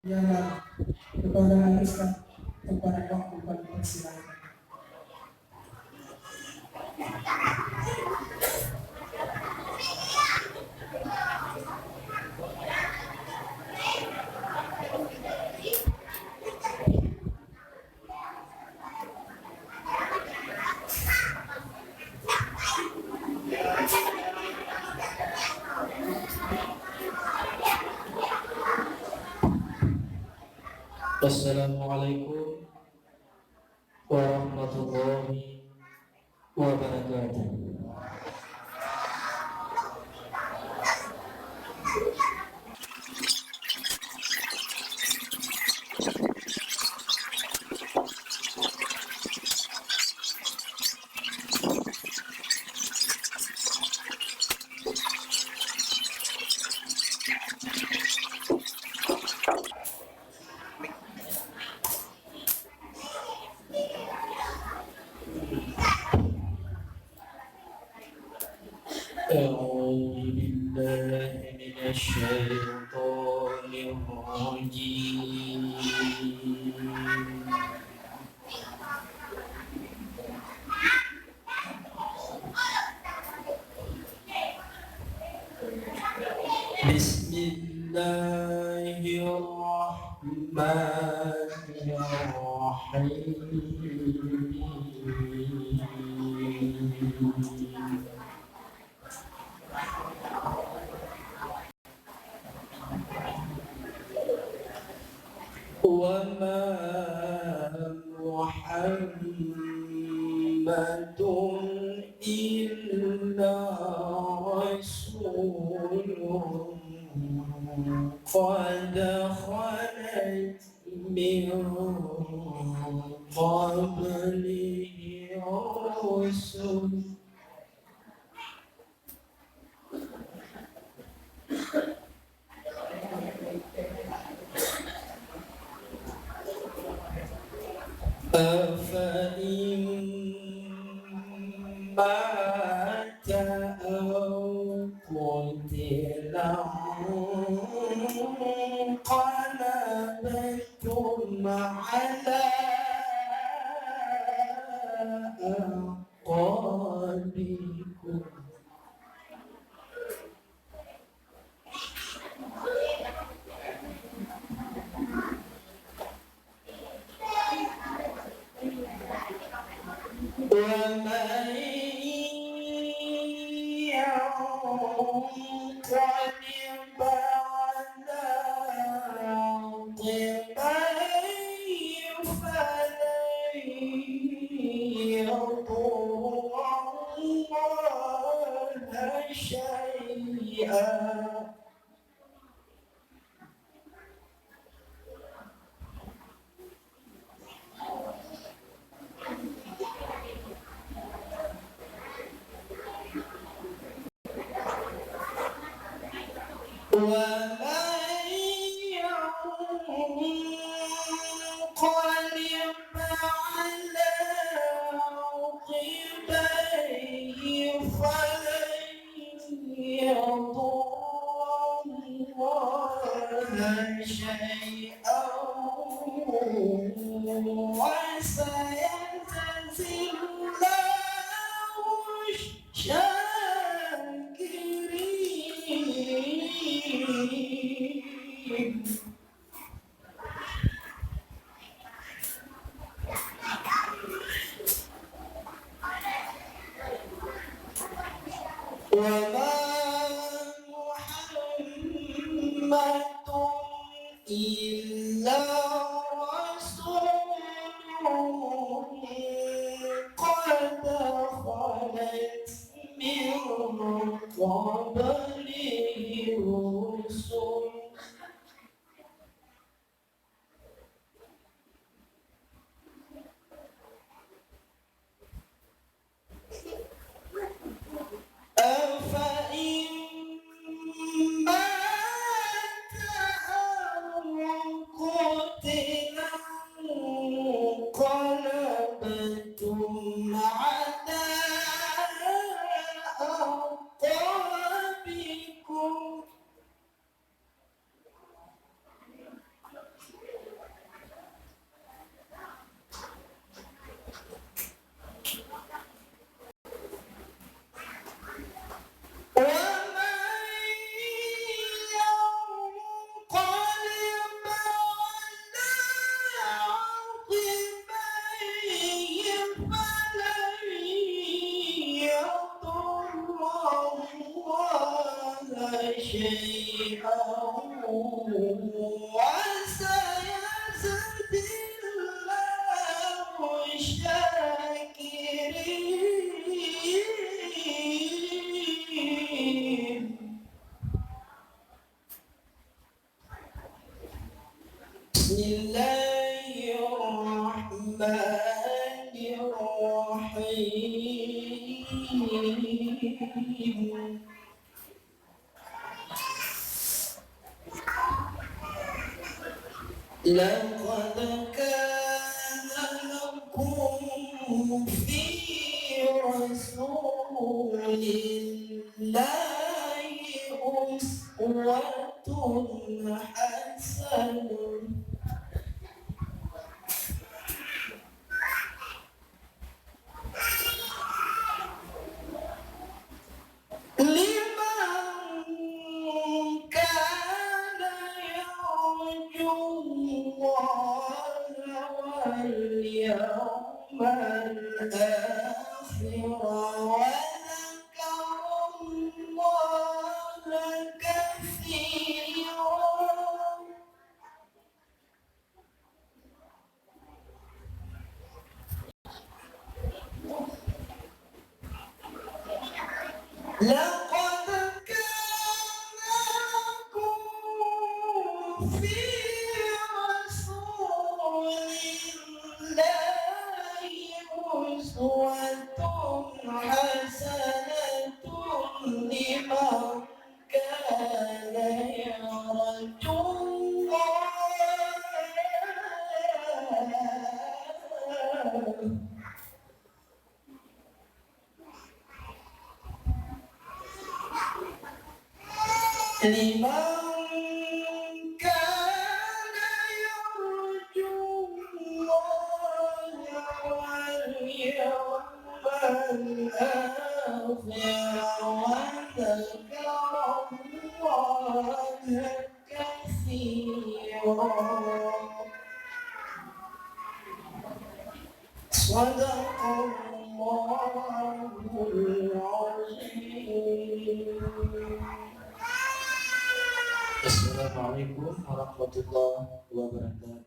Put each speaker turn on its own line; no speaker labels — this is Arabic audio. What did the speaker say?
Ialah kepada kita kepada waktu persilakan.
Assalamualaikum warahmatullahi wabarakatuh. أعوذ بالله من الشيطان الرجيم. بسم الله الرحمن الرحيم. وما محمد إلا رسول قد خلت من قبله الرسل أفإن مات أو قتل انقلبتم على أعقابكم ومن ينقلب على عقبيه فلن يضر الله شيئا ومن ينقلب على عقبيه فلن يضر الله شيئا وسيجزي الله الشاكرين. وما محمد إلا رسول قد خلت من قبله الرسل أفإن مات أو قتل بسم الله الرحمن الرحيم لقد كان لكم في رسول الله أسوة حسنة لمن كان يرجو الله واليوم الآخر وذكر الله كثيرا لقد كان لكم في رسول الله أسوة حسنة لمن كان يرجو الله لمن كان يرجو الله واليوم الآخر وذكر الله كثيرا صدق الله العظيم. Assalamualaikum warahmatullahi wabarakatuh.